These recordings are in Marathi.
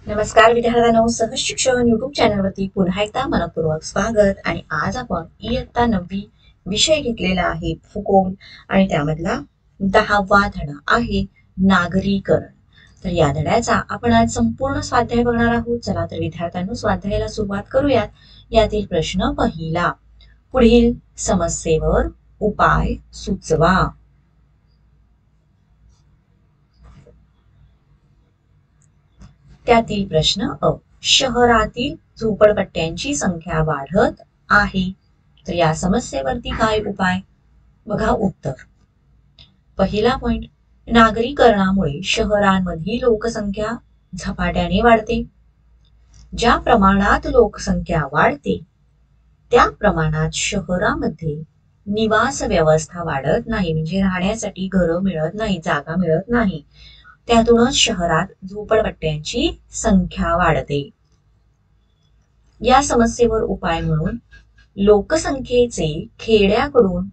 नमस्कार विद्यार्थ्यांनो, सहज शिक्षण युट्यूब चॅनलवरती पुन्हा एकदा मनपूर्वक स्वागत. आणि आज आपण इयत्ता 9वी विषय घेतलेला आहे भूगोल आणि त्यामधला 10वा धडा आहे नागरीकरण. तर या धड्याचा आपण आज संपूर्ण स्वाध्याय बघणार आहोत. चला तर विद्यार्थ्यांनो, स्वाध्यायाला सुरुवात करूयात. यातील प्रश्न पहिला, पुढील समस्येवर उपाय सुचवा. त्यातील प्रश्न अ, शहरातील झोपडपट्ट्यांची संख्या वाढत आहे. तर या समस्येवरती काय उपाय? बघा उत्तर. पहिला पॉइंट, नागरीकरणामुळे शहरांमधील लोकसंख्या झपाट्याने वाढते. ज्या प्रमाणात लोकसंख्या वाढते त्या प्रमाणात शहरामध्ये निवास व्यवस्था वाढत नाही, म्हणजे राहण्यासाठी घरं मिळत नाही, जागा मिळत नाही. त्यातूनच शहरात झोपडपट्ट्यांची संख्या वाढते. या समस्येवर उपाय म्हणून लोकसंख्येचे खेड्याकडून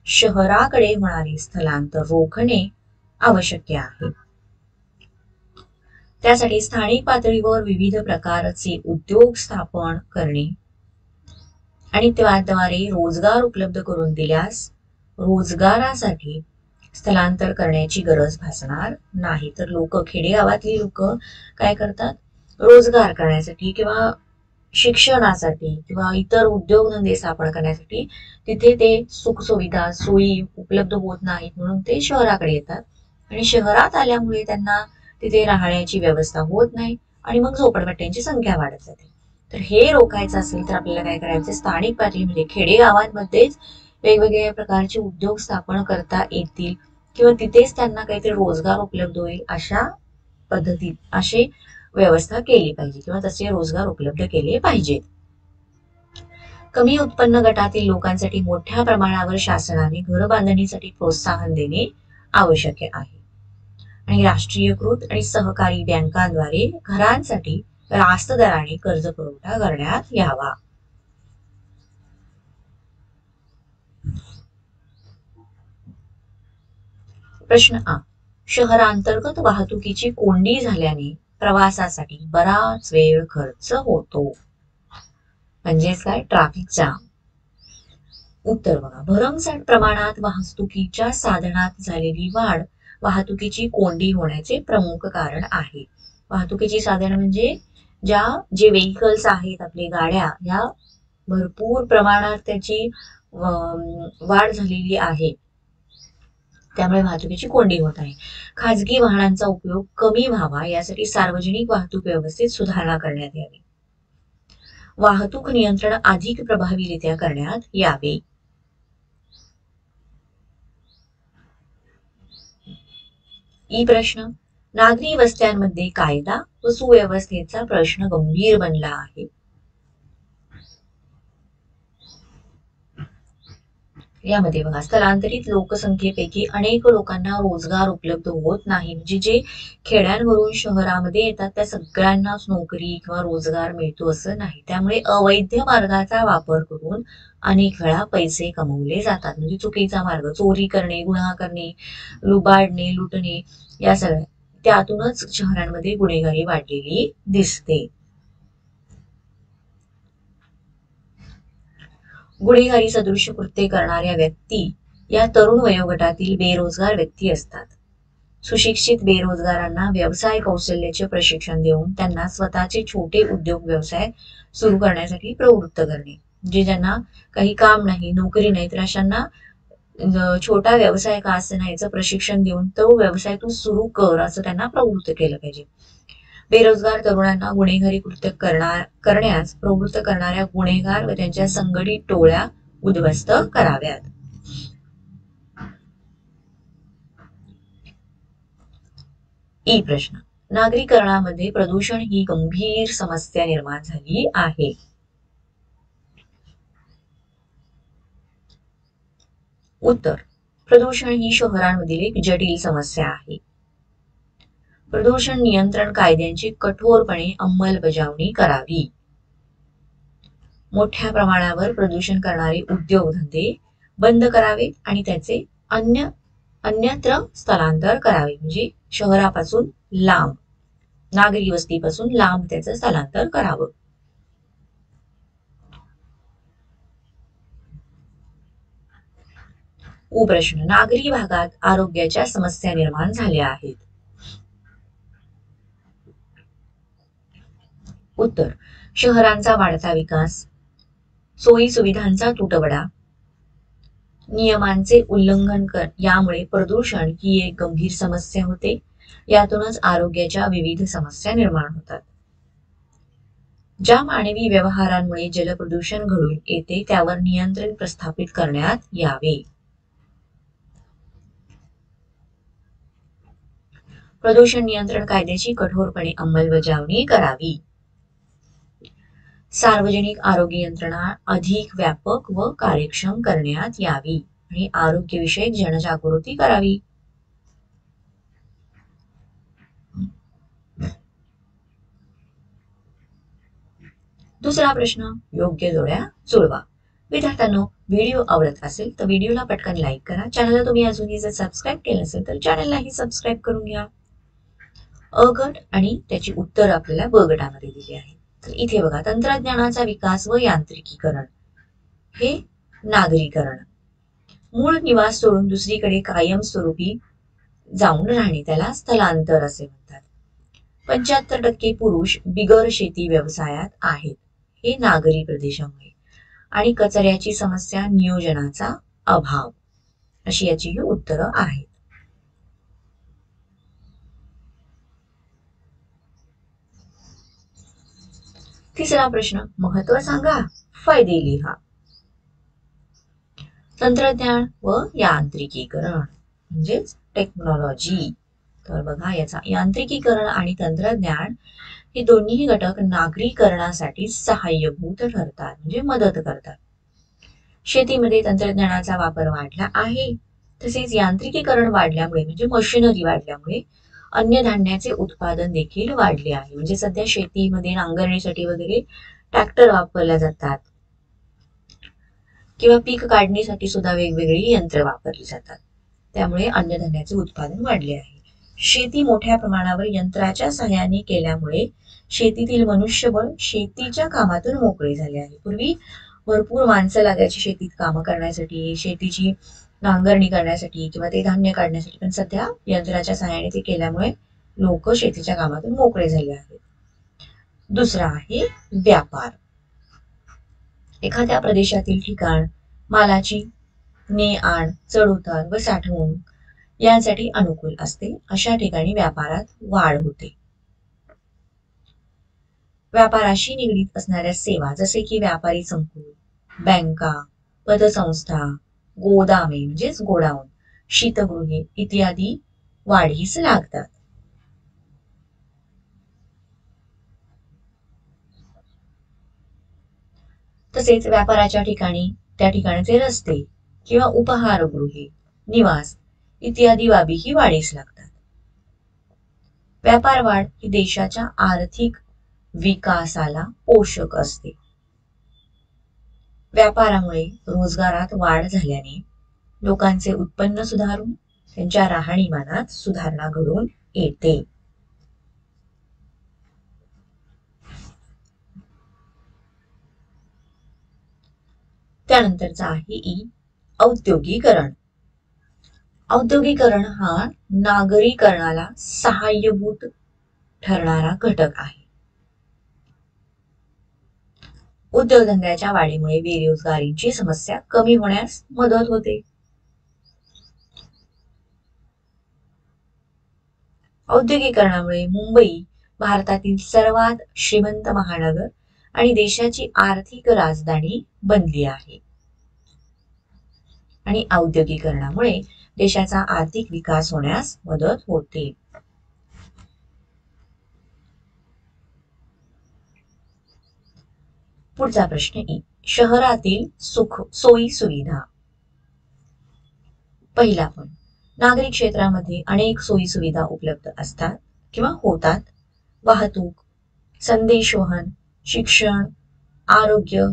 शहराकडे होणारे स्थलांतर रोखणे आवश्यक आहे. त्यासाठी स्थानिक पातळीवर विविध प्रकारचे उद्योग स्थापन करणे आणि त्याद्वारे रोजगार उपलब्ध करून दिल्यास रोजगारासाठी स्थलांतर करण्याची गरज भासणार नाही. तर खेडेगावातली लोक काय करतात, रोजगार करण्यासाठी किंवा शिक्षणासाठी किंवा इतर उद्योगधंदे स्थापन करण्यासाठी तिथे ते सुखसुविधा सोयी उपलब्ध होत नाहीत, म्हणून ते शहराकडे येतात. आणि शहरात आल्यामुळे त्यांना तिथे राहण्याची व्यवस्था होत नाही आणि मग झोपडपट्ट्यांची संख्या वाढत जाते. तर हे रोखायचं असेल तर आपल्याला काय करायचं, स्थानिक पातळीमध्ये खेडेगावांमध्येच वेगवेगळ्या प्रकारचे उद्योग स्थापन करता येतील किंवा तिथेच त्यांना काहीतरी रोजगार उपलब्ध होईल अशा पद्धतीत अशी व्यवस्था केली पाहिजे किंवा तसे रोजगार उपलब्ध केले पाहिजेत. कमी उत्पन्न गटातील लोकांसाठी मोठ्या प्रमाणावर शासनाने घर बांधणीसाठी प्रोत्साहन देणे आवश्यक आहे. आणि राष्ट्रीयकृत आणि सहकारी बँकांद्वारे घरांसाठी रास्त दराने कर्ज पुरवठा करण्यात यावा. प्रश्न आ, शहरांतर्गत वाहतुकीची कोंडी झाल्याने प्रवासासाठी बराच वेळ खर्च होतो. म्हणजेच काय, ट्रॅफिक जाम. उत्तर बघा, भरमसाठ प्रमाणात वाहतुकीच्या साधनात झालेली वाढ वाहतुकीची कोंडी होण्याचे प्रमुख कारण आहे. वाहतुकीची साधन म्हणजे जे व्हेइकल्स आहेत, आपले गाड्या, ह्या भरपूर प्रमाणात त्याची वाढ झालेली आहे, त्यामुळे वाहतुकीची कोंडी होत आहे. खाजगी वाहनांचा उपयोग कमी व्हावा यासाठी सार्वजनिक वाहतूक व्यवस्थेत सुधारणा करण्यात यावी. वाहतूक नियंत्रण अधिक प्रभावीरित्या करण्यात यावे. ई प्रश्न, नागरी वस्त्यांमध्ये कायदा व सुव्यवस्थेचा प्रश्न गंभीर बनला आहे. यामध्ये बघा, स्थलांतरित लोकसंख्येपैकी अनेक लोकांना रोजगार उपलब्ध होत नाही. म्हणजे जे खेड्यांवरून शहरामध्ये येतात त्या सगळ्यांनाच नोकरी किंवा रोजगार मिळतो असं नाही. त्यामुळे अवैध मार्गाचा वापर करून अनेक वेळा पैसे कमवले जातात. म्हणजे चुकीचा मार्ग, चोरी करणे, गुन्हा करणे, लुबाडणे, लुटणे, या सगळ्या त्यातूनच शहरांमध्ये गुन्हेगारी वाढलेली दिसते. गुन्हेगारी सदृश कृत्ये करणाऱ्या व्यक्ती या तरुण वयोगटातील बेरोजगार व्यक्ती असतात. सुशिक्षित बेरोजगारांना व्यवसाय कौशल्याचे प्रशिक्षण देऊन त्यांना स्वतःचे छोटे उद्योग व्यवसाय सुरू करण्यासाठी प्रवृत्त करणे. जे ज्यांना काही काम नाही, नोकरी नाही, तर अशांना छोटा व्यवसाय का असेना याचं प्रशिक्षण देऊन तो व्यवसाय तू सुरू कर असं त्यांना प्रवृत्त केलं पाहिजे. बेरोजगार तरुणांना गुन्हेगारी कृत्य करण्यास प्रवृत्त करणाऱ्या गुन्हेगार व त्यांच्या संघटित टोळ्या उद्ध्वस्त कराव्यात. ई प्रश्न, नागरीकरणामध्ये प्रदूषण ही गंभीर समस्या निर्माण झाली आहे. उत्तर, प्रदूषण ही शहरांमधील एक जटिल समस्या आहे. प्रदूषण नियंत्रण कायद्यांची कठोरपणे अंमलबजावणी करावी. मोठ्या प्रमाणावर प्रदूषण करणारे उद्योगधंदे बंद करावेत आणि त्याचे अन्यत्र स्थलांतर करावे, म्हणजे शहरापासून लांब नागरी वस्तीपासून लांब त्याचं स्थलांतर करावं. प्रश्न, नागरी भागात आरोग्याच्या समस्या निर्माण झाल्या आहेत. उत्तर, शहरांचा वाढता विकास, सोयी सुविधांचा तुटवडा, नियमांचे उल्लंघन यामुळे प्रदूषण ही एक गंभीर समस्या होते. यातूनच आरोग्याच्या विविध समस्या निर्माण होतात. ज्या मानवी व्यवहारांमुळे जलप्रदूषण घडून येते त्यावर नियंत्रण प्रस्थापित करण्यात यावे. प्रदूषण नियंत्रण कायद्याची कठोरपणे अंमलबजावणी करावी. सार्वजनिक आरोग्य यंत्रणा अधिक व्यापक व कार्यक्षम करण्यात यावी आणि आरोग्यविषयक जनजागृती करावी. दुसरा प्रश्न, योग्य जोड्या जुळवा. विद्यार्थ्यांनो, व्हिडिओ आवडत असेल तर व्हिडिओला पटकन लाईक करा. चॅनलला तुम्ही अजूनही जर सबस्क्राईब केलं असेल तर चॅनललाही सबस्क्राईब करून घ्या. अ गट आणि त्याची उत्तर आपल्याला ब गटामध्ये दिली आहे. तर इथे बघा, तंत्रज्ञानाचा विकास व यांत्रिकीकरण हे नागरीकरण. मूळ निवास सोडून दुसरीकडे कायमस्वरूपी जाऊन राहणे त्याला स्थलांतर असे म्हणतात. 75% पुरुष बिगर शेती व्यवसायात आहेत, हे नागरी प्रदेशामुळे. आणि कचऱ्याची समस्या, नियोजनाचा अभाव, अशी याची ही उत्तरं आहेत. तिसरा प्रश्न, महत्व सांगा, फायदे लिहा. तंत्रज्ञान व यांत्रिकीकरण म्हणजेच टेक्नॉलॉजी. तर बघा, याचा यांत्रिकीकरण आणि तंत्रज्ञान हे दोन्ही घटक नागरीकरणासाठी सहाय्यभूत ठरतात, म्हणजे मदत करतात. शेतीमध्ये तंत्रज्ञानाचा वापर वाढला आहे. तसेच यांत्रिकीकरण वाढल्यामुळे म्हणजे मशिनरी वाढल्यामुळे अन्नधान्याचे उत्पादन देखील वाढले आहे. म्हणजे सध्या शेतीमध्ये नांगरणीसाठी वगैरे ट्रॅक्टर वापरल्या जातात किंवा पीक काढणीसाठी सुद्धा वेगवेगळी यंत्र वापरली जातात. त्यामुळे अन्नधान्याचे उत्पादन वाढले आहे. शेती मोठ्या प्रमाणावर यंत्राच्या सहाय्याने केल्यामुळे शेतीतील मनुष्यबळ शेतीच्या कामातून मोकळे झाले आहे. पूर्वी भरपूर माणसं लागायची शेतीत कामं करण्यासाठी, शेतीची नांगरणी करण्यासाठी किंवा ते धान्य काढण्यासाठी, पण सध्या यंत्राच्या सहाय्याने ते केल्यामुळे लोक शेतीच्या कामातून मोकळे झाले आहेत. दुसरा आहे व्यापार. एखाद्या प्रदेशातील ठिकाण मालाची ने आण, चढउतार व साठवणूक यांसाठी अनुकूल असते. अशा ठिकाणी व्यापारात वाढ होते. व्यापाराशी निगडीत असणाऱ्या सेवा जसे की व्यापारी संकुल, बँका, पतसंस्था, गोदामे म्हणजेच गोडाऊन, शीतगृहे इत्यादी वाढीस लागतात. तसेच व्यापाराच्या ठिकाणी त्या ठिकाणचे रस्ते किंवा उपहारगृहे, निवास इत्यादी बाबीही वाढीस लागतात. व्यापार वाढ ही देशाच्या आर्थिक विकासाला पोषक असते. व्यापारामुळे रोजगारात वाढ झाल्याने लोकांचे उत्पन्न सुधारून त्यांच्या राहणीमानात सुधारणा घडून येते. त्यानंतरचा आहे ई, औद्योगिकरण. औद्योगिकरण हा नागरीकरणाला सहाय्यभूत ठरणारा घटक आहे. उद्योगधंद्याच्या वाढीमुळे बेरोजगारीची समस्या कमी होण्यास मदत होते. औद्योगिकरणामुळे मुंबई भारतातील सर्वात श्रीमंत महानगर आणि देशाची आर्थिक राजधानी बनली आहे. आणि औद्योगिकरणामुळे देशाचा आर्थिक विकास होण्यास मदत होते. पुढचा प्रश्न ई, शहरातील सुख सोयी सुविधा. पहिला पण, नागरिक क्षेत्रामध्ये अनेक सोयी सुविधा उपलब्ध असतात किंवा होतात. वाहतूक, संदेशवहन, शिक्षण, आरोग्य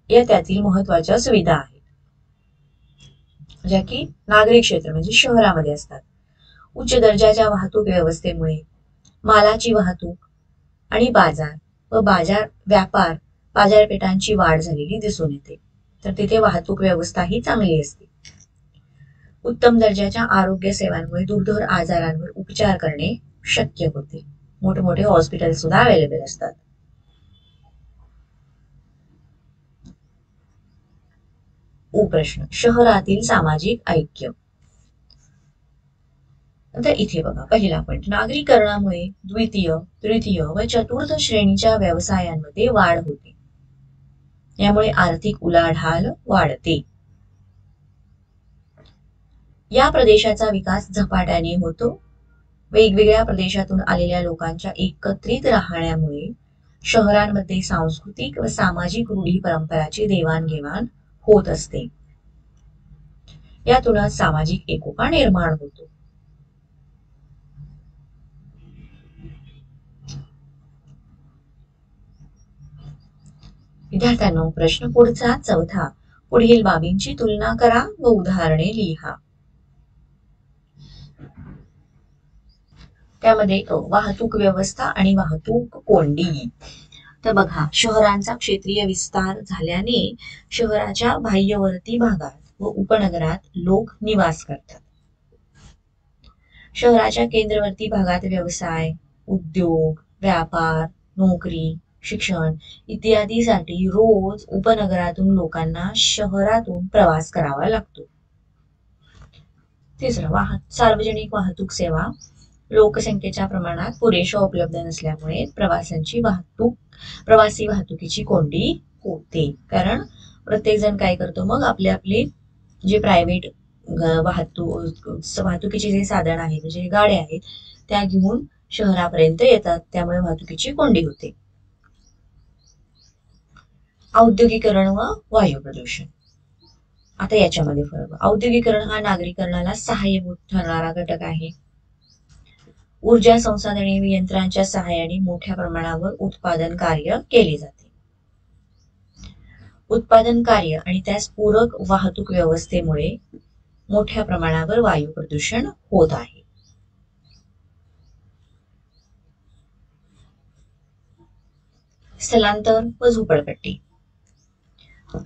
या त्यातील महत्वाच्या सुविधा आहेत, ज्या की नागरिक क्षेत्र म्हणजे शहरामध्ये असतात. उच्च दर्जाच्या वाहतूक व्यवस्थेमुळे मालाची वाहतूक आणि बाजार व बाजारपेठांची वाढ झालेली दिसून येते. तर तिथे वाहतूक व्यवस्था ही चांगली असते. उत्तम दर्जाच्या आरोग्य सेवांमुळे दुर्धर आजारांवर उपचार करणे शक्य होते. मोठमोठे हॉस्पिटल सुद्धा अवेलेबल असतात. प्रश्न, शहरातील सामाजिक ऐक्य. तर इथे बघा, पहिला पॉईंट, नागरीकरणामुळे द्वितीय, तृतीय व चतुर्थ श्रेणीच्या व्यवसायांमध्ये वाढ होते. यामुळे आर्थिक उलाढाल वाढते. या प्रदेशाचा विकास झपाट्याने होतो. वेगवेगळ्या प्रदेशातून आलेल्या लोकांच्या एकत्रित राहण्यामुळे शहरांमध्ये सांस्कृतिक व सामाजिक रूढी परंपराची देवाणघेवाण होत असते. यातूनच सामाजिक एकोपा निर्माण होतो. विद्यार्थ्यांनो, प्रश्न पुढचा चौथा, पुढील बाबींची तुलना करा व उदाहरणे लिहा. त्यामध्ये वाहतूक व्यवस्था आणि वाहतूक कोंडी. तर बघा, शहरांचा क्षेत्रीय विस्तार झाल्याने शहराच्या बाह्यवर्ती भागात व उपनगरात लोक निवास करतात. शहराच्या केंद्रवर्ती भागात व्यवसाय, उद्योग, व्यापार, नोकरी, शिक्षण इत्यादीसाठी रोज उपनगरातून लोकांना शहरातून प्रवास करावा लागतो. तिसरं, सार्वजनिक वाहतूक सेवा लोकसंख्येच्या प्रमाणात पुरेशा उपलब्ध नसल्यामुळे प्रवासी वाहतुकीची कोंडी होते. कारण प्रत्येक जण काय करतो, मग आपले जे प्रायव्हेट वाहतुकीचे जे साधन आहे, म्हणजे गाड्या आहेत, त्या घेऊन शहरापर्यंत येतात. त्यामुळे वाहतुकीची कोंडी होते. औद्योगिकरण व वायू प्रदूषण. आता याच्यामध्ये फरक, औद्योगिकरण हा नागरीकरणाला सहाय्यभूत ठरणारा घटक आहे. ऊर्जा संसाधने व यंत्रांच्या सहाय्याने मोठ्या प्रमाणावर उत्पादन कार्य केले जाते. उत्पादन कार्य आणि त्यास पूरक वाहतूक व्यवस्थेमुळे मोठ्या प्रमाणावर वायू प्रदूषण होत आहे. स्थलांतर व झोपडपट्टी.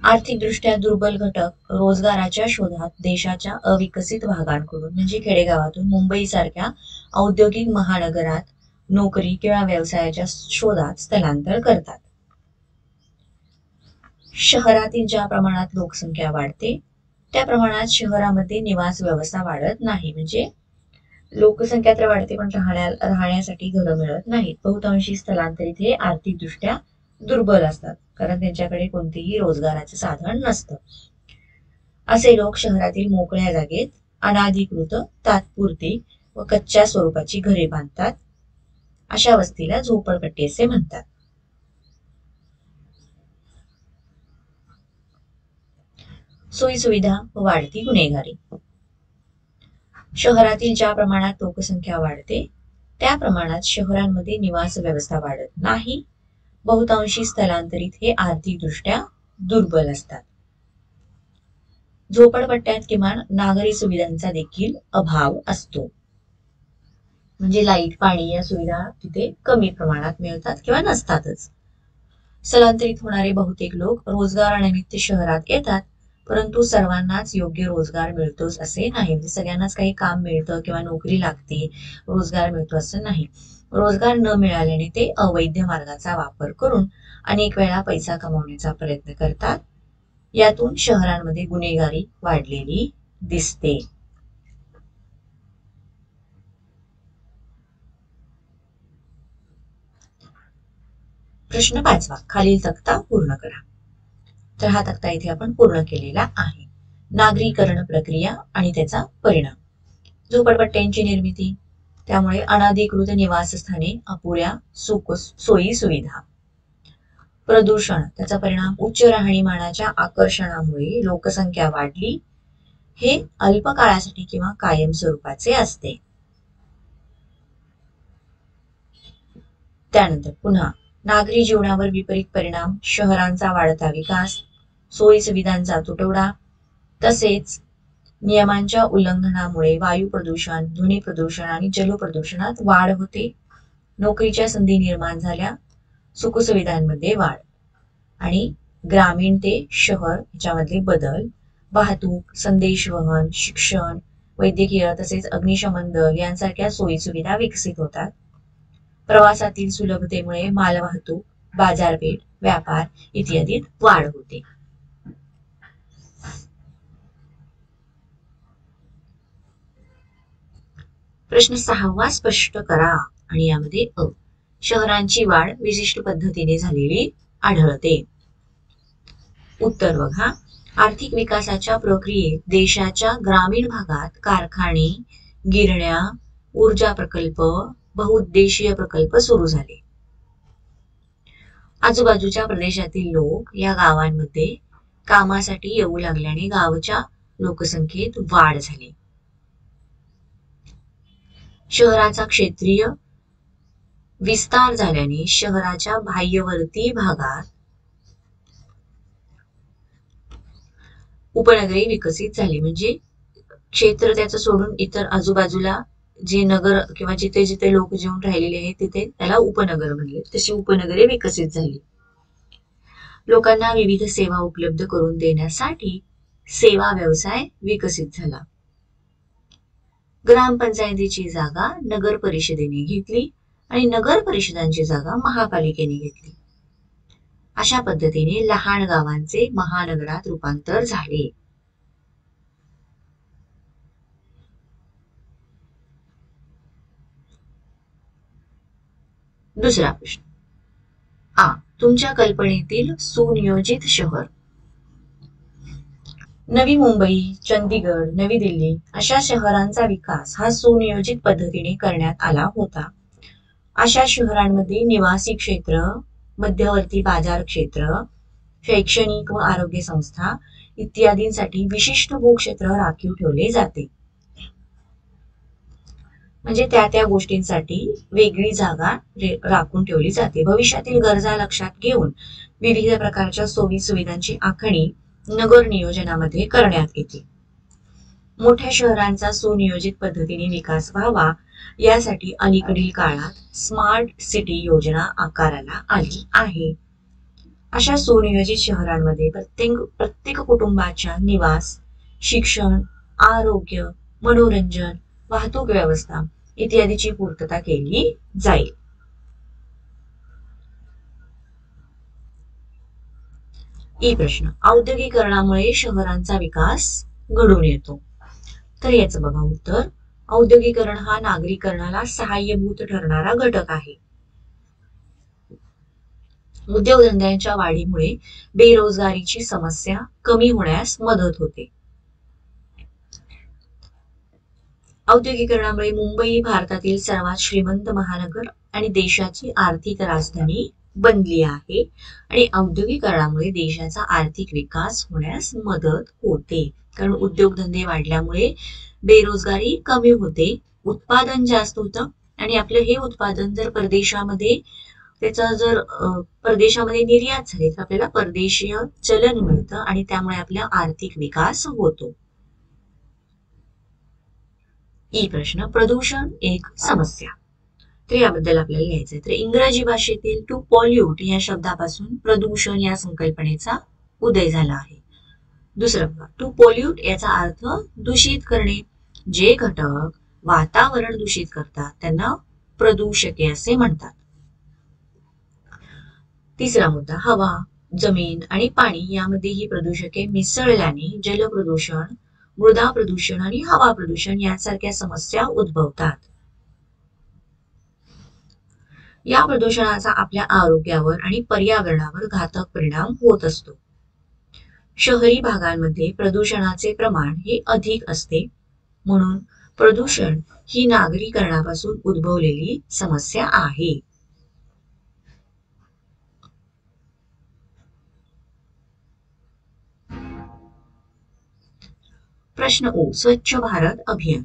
आर्थिकदृष्ट्या दुर्बल घटक रोजगाराच्या शोधात देशाच्या अविकसित भागांकडून म्हणजे खेडेगावातून मुंबई सारख्या औद्योगिक महानगरात नोकरी किंवा व्यवसायाच्या शोधात स्थलांतर करतात. शहरातील ज्या प्रमाणात लोकसंख्या वाढते त्या प्रमाणात शहरामध्ये निवास व्यवस्था वाढत नाही. म्हणजे लोकसंख्या तर वाढते पण राहण्यासाठी घरं मिळत नाहीत. बहुतांशी स्थलांतरित हे आर्थिकदृष्ट्या दुर्बल असतात, कारण त्यांच्याकडे कोणतेही रोजगाराचे साधन नसतं. असे लोक शहरातील मोकळ्या जागेत अनाधिकृत, तात्पुरती व कच्च्या स्वरूपाची घरे बांधतात. अशा वस्तीला झोपडपट्टी असे म्हणतात. सोयी सुविधा व वाढती गुन्हेगारी. शहरातील ज्या प्रमाणात लोकसंख्या वाढते त्या प्रमाणात शहरांमध्ये निवास व्यवस्था वाढत नाही. बहुतांशी स्थलांतरित हे आर्थिकदृष्ट्या दुर्बल असतात. झोपडपट्ट्यात किमान नागरी सुविधांचा देखील अभाव असतो. म्हणजे लाईट, पाणी या सुविधा तिथे कमी प्रमाणात मिळतात किंवा नसतातच. स्थलांतरित होणारे बहुतेक लोक रोजगारानिमित्त शहरात येतात, परंतु सर्वांनाच योग्य रोजगार मिळतोच असे नाही. म्हणजे सगळ्यांनाच काही काम मिळतं किंवा नोकरी लागते, रोजगार मिळतो असं नाही. रोजगार न मिळाल्याने ते अवैध मार्गाचा वापर करून अनेक वेळा पैसा कमवण्याचा प्रयत्न करतात. यातून शहरांमध्ये गुन्हेगारी वाढलेली दिसते. प्रश्न 5, खालील तक्ता पूर्ण करा. तर हा तक्ता इथे आपण पूर्ण केलेला आहे. नागरीकरण प्रक्रिया आणि त्याचा परिणाम. झोपडपट्ट्यांची निर्मिती, त्यामुळे अनाधिकृत निवासस्थाने, अपुऱ्या सोयी सुविधा. प्रदूषण, त्याचा परिणाम उच्च राहणीमानाच्या आकर्षणामुळे लोकसंख्या वाढली. हे अल्प काळासाठी किंवा कायम स्वरूपाचे असते. त्यानंतर पुन्हा नागरी जीवनावर विपरीत परिणाम, शहरांचा वाढता विकास, सोयी सुविधांचा तुटवडा, तसेच नियमांच्या उल्लंघनामुळे वायू प्रदूषण, ध्वनी प्रदूषण आणि जल प्रदूषणात वाढ होते. नोकरीच्या संधी निर्माण झाल्या, सुखसुविधांमध्ये वाढ आणि ग्रामीण ते शहर याच्यामधले बदल, वाहतूक, संदेशवहन, शिक्षण, वैद्यकीय तसेच अग्निशमन दल यांसारख्या सोयीसुविधा विकसित होतात. प्रवासातील सुलभतेमुळे मालवाहतूक, बाजारपेठ, व्यापार इत्यादीत वाढ होते. प्रश्न 6वा स्पष्ट करा आणि यामध्ये अ, शहरांची वाढ विशिष्ट पद्धतीने झालेली आढळते. उत्तर बघा, आर्थिक विकासाच्या प्रक्रियेत देशाच्या ग्रामीण भागात कारखाने, गिरण्या, ऊर्जा प्रकल्प, बहुउद्देशीय प्रकल्प सुरू झाले. आजूबाजूच्या प्रदेशातील लोक या गावांमध्ये कामासाठी येऊ लागल्याने गावच्या लोकसंख्येत वाढ झाली. शहराचा क्षेत्रीय विस्तार झाल्याने शहराच्या बाह्यवर्ती भागात उपनगरे विकसित झाली. म्हणजे क्षेत्र त्याचं सोडून इतर आजूबाजूला जे नगर किंवा जिथे जिथे लोक जेवून राहिलेले आहेत तिथे त्याला उपनगर म्हणले. तशी उपनगरे विकसित झाली. लोकांना विविध सेवा उपलब्ध करून देण्यासाठी सेवा व्यवसाय विकसित झाला. ग्रामपंचायतीची जागा नगर परिषदेने घेतली आणि नगर परिषदांची जागा महापालिकेने घेतली. अशा पद्धतीने लहान गावांचे महानगरात रूपांतर झाले. दुसरा प्रश्न, आ, तुमच्या कल्पनेतील सुनियोजित शहर. नवी मुंबई, चंदीगड, नवी दिल्ली अशा शहरांचा विकास हा सुनियोजित पद्धतीने करण्यात आला होता. अशा शहरांमध्ये निवासी क्षेत्र, मध्यवर्ती बाजार क्षेत्र, शैक्षणिक व आरोग्य संस्था इत्यादींसाठी विशिष्ट भूक्षेत्र राखीव ठेवले जाते. म्हणजे त्या त्या गोष्टींसाठी वेगळी जागा राखून ठेवली जाते. भविष्यातील गरजा लक्षात घेऊन विविध प्रकारच्या सोयी सुविधांची आखणी नगर नियोजनामध्ये करण्यात येते. मोठ्या शहरांचा सुनियोजित पद्धतीने विकास व्हावा यासाठी अलीकडील काळात स्मार्ट सिटी योजना आकाराला आली आहे. अशा सुनियोजित शहरांमध्ये प्रत्येक कुटुंबाच्या निवास, शिक्षण, आरोग्य, मनोरंजन, वाहतूक व्यवस्था इत्यादीची पूर्तता केली जाईल. ई प्रश्न, औद्योगिकरणामुळे शहरांचा विकास घडून येतो. तर याचं बघा उत्तर, औद्योगिकरण हा नागरीकरणाला सहाय्यभूत ठरणारा घटक आहे. उद्योगधंद्यांच्या वाढीमुळे बेरोजगारीची समस्या कमी होण्यास मदत होते. औद्योगिकरणामुळे मुंबई भारतातील सर्वात श्रीमंत महानगर आणि देशाची आर्थिक राजधानी बनली आहे आणि औद्योगिकरणामुळे देशाचा आर्थिक विकास होण्यास मदत होते. कारण उद्योगधंदे वाढल्यामुळे बेरोजगारी कमी होते, उत्पादन जास्त होतं आणि आपलं हे उत्पादन जर परदेशामध्ये परदेशामध्ये निर्यात झाले तर आपल्याला परदेशीय चलन मिळतं आणि त्यामुळे आपला आर्थिक विकास होतो. ई प्रश्न, प्रदूषण एक समस्या. तर याबद्दल आपल्याला लिहायचंय. तर इंग्रजी भाषेतील टू पॉल्यूट या शब्दापासून प्रदूषण या संकल्पनेचा उदय झाला आहे. दुसरं, टू पॉल्यूट याचा अर्थ दूषित करणे. जे घटक वातावरण दूषित करतात त्यांना प्रदूषके असे म्हणतात. तिसरा मुद्दा, हवा, जमीन आणि पाणी यामध्ये ही प्रदूषके मिसळल्याने जलप्रदूषण, मृदा प्रदूषण आणि हवा प्रदूषण यासारख्या समस्या उद्भवतात. या प्रदूषणाचा आपल्या आरोग्यावर आणि पर्यावरणावर घातक परिणाम होत असतो. शहरी भागांमध्ये प्रदूषणाचे प्रमाण हे अधिक असते, म्हणून प्रदूषण ही नागरीकरणापासून उद्भवलेली समस्या आहे. प्रश्न ओ, स्वच्छ भारत अभियान.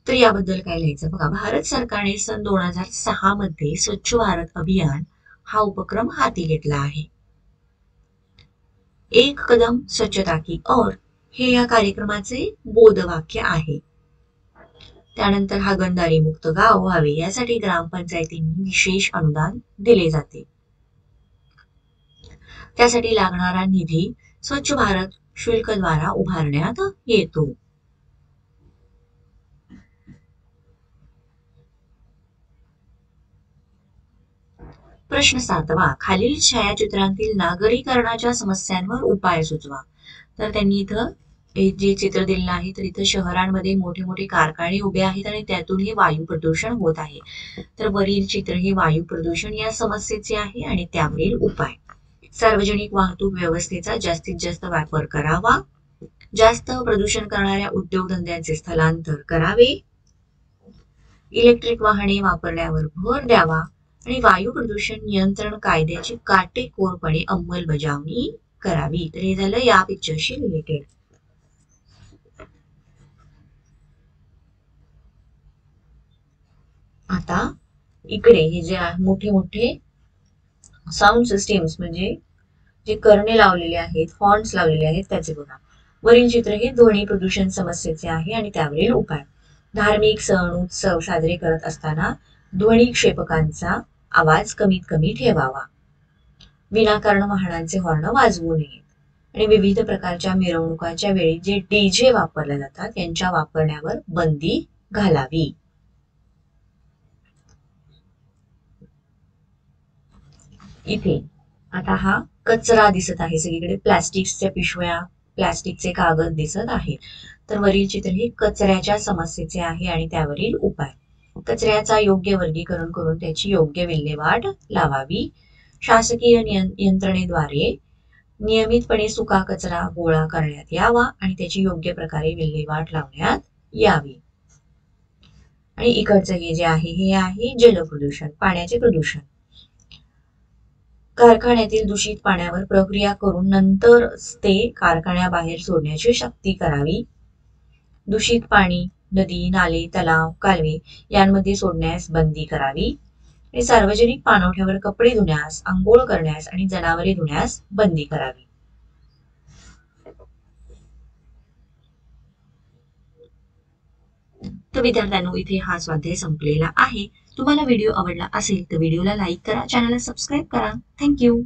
तर याबद्दल काय लिहायचं बघा, भारत सरकारने सन 2006 मध्ये स्वच्छ भारत अभियान हा उपक्रम हाती घेतला आहे. एक कदम स्वच्छता की ओर हे या कार्यक्रमाचे बोधवाक्य आहे. त्यानंतर हागणदारी मुक्त गाव व्हावे यासाठी ग्रामपंचायतींनी विशेष अनुदान दिले जाते. त्यासाठी लागणारा निधी स्वच्छ भारत शुल्कद्वारा उभारण्यात येतो. प्रश्न 7वा, खालील छायाचित्रांतील नागरीकरणाच्या समस्यांवर उपाय सुचवा. तर त्यांनी इथं हे जे चित्र दिलेलं आहे, तर इथं शहरांमध्ये मोठे मोठे कारखाने उभे आहेत आणि त्यातून हे वायू प्रदूषण होत आहे. तर वरील चित्र हे वायू प्रदूषण या समस्येचे आहे आणि त्यावरील उपाय. सार्वजनिक वाहतूक व्यवस्थेचा जास्तीत जास्त वापर करावा. जास्त प्रदूषण करणाऱ्या उद्योगधंद्यांचे स्थलांतर करावे. इलेक्ट्रिक वाहने वापरण्यावर भर द्यावा आणि वायू प्रदूषण नियंत्रण कायद्याची काटेकोरपणे अंमलबजावणी करावी. तर हे झालं या पिक्चरशी रिलेटेड. आता इकडे हे जे मोठे मोठे साऊंड सिस्टीम्स म्हणजे जे करणे लावलेले आहेत, हॉर्न्स लावलेले आहेत त्याचे बघा. वरील चित्र हे ध्वनी प्रदूषण समस्येचे आहे आणि त्यावरील उपाय. धार्मिक सण उत्सव साजरे करत असताना ध्वनी क्षेपकांचा आवाज कमीत कमी ठेवावा. विनाकारण वाहनांचे हॉर्न वाजवू नयेत आणि विविध प्रकारच्या मिरवणुकांच्या वेळी जे डीजे वापरले जातात यांच्या वापरण्यावर बंदी घालावी. इथे आता हा कचरा दिसत आहे सगळीकडे, प्लास्टिकच्या पिशव्या, प्लास्टिकचे कागद दिसत आहे. तर वरील चित्र हे कचऱ्याच्या समस्येचे आहे आणि त्यावरील उपाय. कचऱ्याचा योग्य वर्गीकरण करून त्याची योग्य विल्हेवाट लावावी. शासकीय यंत्रणेद्वारे नियमितपणे सुका कचरा गोळा करण्यात यावा आणि त्याची योग्य प्रकारे विल्हेवाट लावण्यात यावी. आणि इकडचं हे जे आहे हे आहे जलप्रदूषण, पाण्याचे प्रदूषण. कारखान्यातील दूषित पाण्यावर प्रक्रिया करून नंतर ते कारखान्याबाहेर सोडण्याची सक्ती करावी. दूषित पाणी नदी, नाले, तलाव, कालवे यांमध्ये सोडण्यास बंदी करावी. आणि सार्वजनिक पाणवठ्यावर कपडे धुण्यास, आंघोळ करण्यास आणि जनावरे धुण्यास बंदी करावी. तर विद्यार्थ्यांनो, इथे हा स्वाध्याय संपलेला आहे. तुम्हाला व्हिडिओ आवडला असेल तर व्हिडिओला लाईक करा, चॅनलला सबस्क्राईब करा. थँक्यू.